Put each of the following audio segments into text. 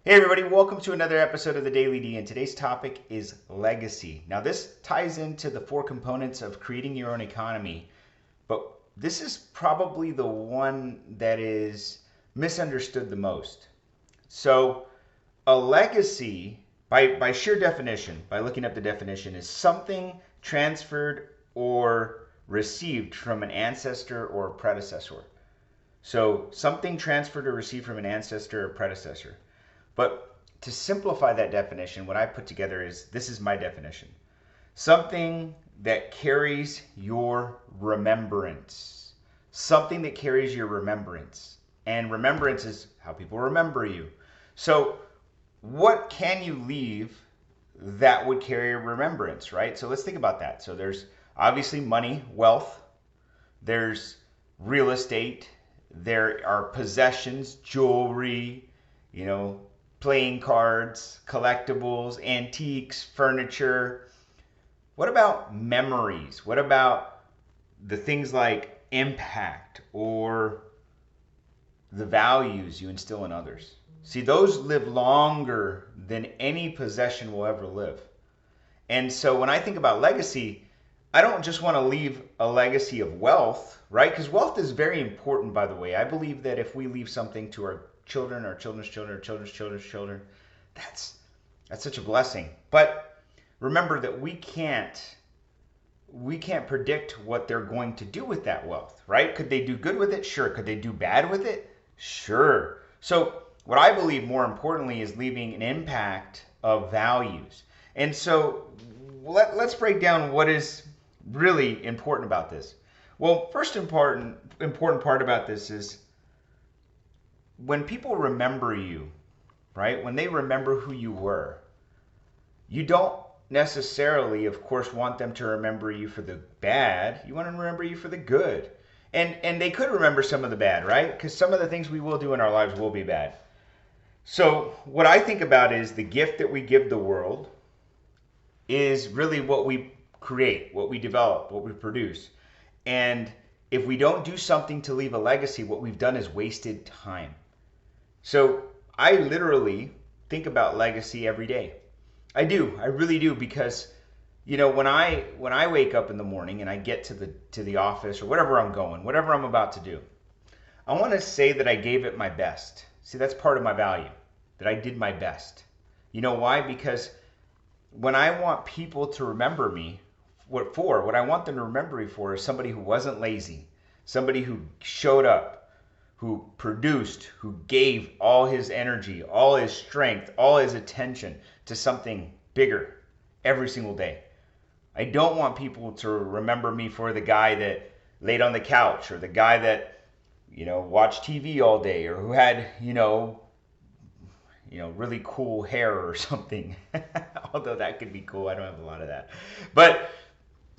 Hey everybody, welcome to another episode of the Daily D, and today's topic is legacy. Now this ties into the four components of creating your own economy, but this is probably the one that is misunderstood the most. So a legacy, by sheer definition, by looking up the definition, is something transferred or received from an ancestor or predecessor. So something transferred or received from an ancestor or predecessor. But to simplify that definition, what I put together is, this is my definition. Something that carries your remembrance. Something that carries your remembrance. And remembrance is how people remember you. So what can you leave that would carry a remembrance, right? So let's think about that. So there's obviously money, wealth. There's real estate. There are possessions, jewelry, playing cards, collectibles, antiques, furniture. What about memories? What about the things like impact or the values you instill in others? See, those live longer than any possession will ever live. And so when I think about legacy, I don't just want to leave a legacy of wealth, right? Because wealth is very important, by the way. I believe that if we leave something to our children, our children's children, our children's children's children, that's such a blessing. But remember that we can't predict what they're going to do with that wealth, right? Could they do good with it? Sure. Could they do bad with it? Sure. So what I believe more importantly is leaving an impact of values. And so let's break down what is really important about this. Well, first important part about this is when people remember you, right? When they remember who you were, you don't necessarily, of course, want them to remember you for the bad. You want them to remember you for the good. And they could remember some of the bad, right? Because some of the things we will do in our lives will be bad. So what I think about is the gift that we give the world is really what we create, what we develop, what we produce. And if we don't do something to leave a legacy, what we've done is wasted time. So I literally think about legacy every day. I do. I really do, because when I wake up in the morning and I get to the office or whatever I'm going, whatever I'm about to do, I want to say that I gave it my best. See, that's part of my value, that I did my best. You know why? Because when I want people to remember me, what I want them to remember me for is somebody who wasn't lazy, somebody who showed up, who produced, who gave all his energy, all his strength, all his attention to something bigger every single day. I don't want people to remember me for the guy that laid on the couch, or the guy that watched TV all day, or who had really cool hair or something. Although that could be cool. I don't have a lot of that. But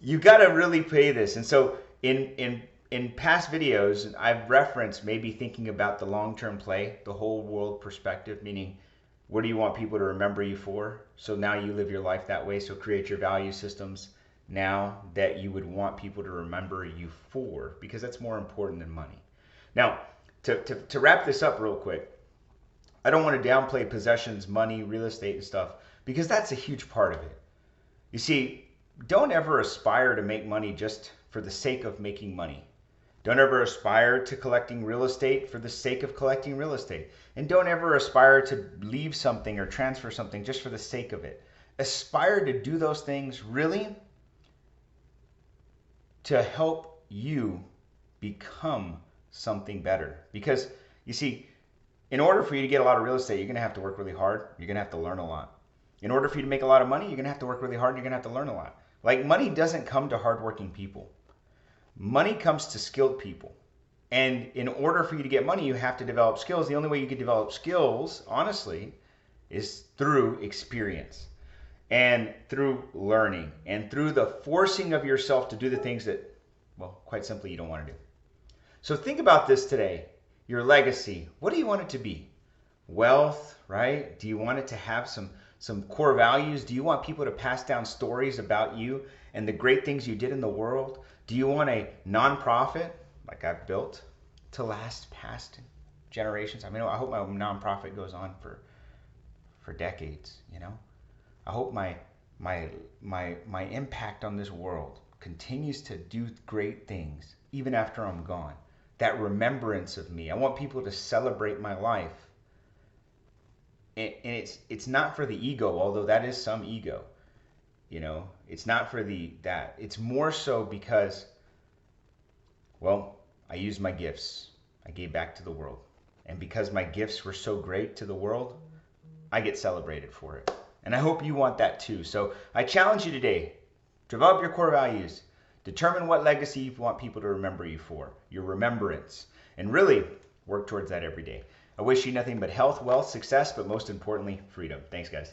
you got to really pay this. And so in past videos, I've referenced maybe thinking about the long-term play, the whole world perspective, meaning what do you want people to remember you for? So now you live your life that way. So create your value systems now that you would want people to remember you for, because that's more important than money. Now, to wrap this up real quick, I don't want to downplay possessions, money, real estate and stuff, because that's a huge part of it. You see, don't ever aspire to make money just for the sake of making money. Don't ever aspire to collecting real estate for the sake of collecting real estate. And don't ever aspire to leave something or transfer something just for the sake of it. Aspire to do those things really to help you become something better. Because you see, in order for you to get a lot of real estate, you're going to have to work really hard. You're going to have to learn a lot. In order for you to make a lot of money, you're going to have to work really hard. You're going to have to learn a lot. Like, money doesn't come to hardworking people. Money comes to skilled people. And in order for you to get money, you have to develop skills. The only way you can develop skills, honestly, is through experience and through learning and through the forcing of yourself to do the things that, well, quite simply, you don't want to do. So think about this today. Your legacy. What do you want it to be? Wealth, right? Do you want it to have some core values? Do you want people to pass down stories about you and the great things you did in the world? Do you want a nonprofit, like I've built, to last past generations? I mean, I hope my nonprofit goes on for for decades, you know? I hope my impact on this world continues to do great things even after I'm gone. That remembrance of me. I want people to celebrate my life. And it's not for the ego, although that is some ego. You know, it's not for that. It's more so because, well, I used my gifts. I gave back to the world. And because my gifts were so great to the world, I get celebrated for it. And I hope you want that too. So I challenge you today, develop your core values. Determine what legacy you want people to remember you for, your remembrance, and really work towards that every day. I wish you nothing but health, wealth, success, but most importantly, freedom. Thanks, guys.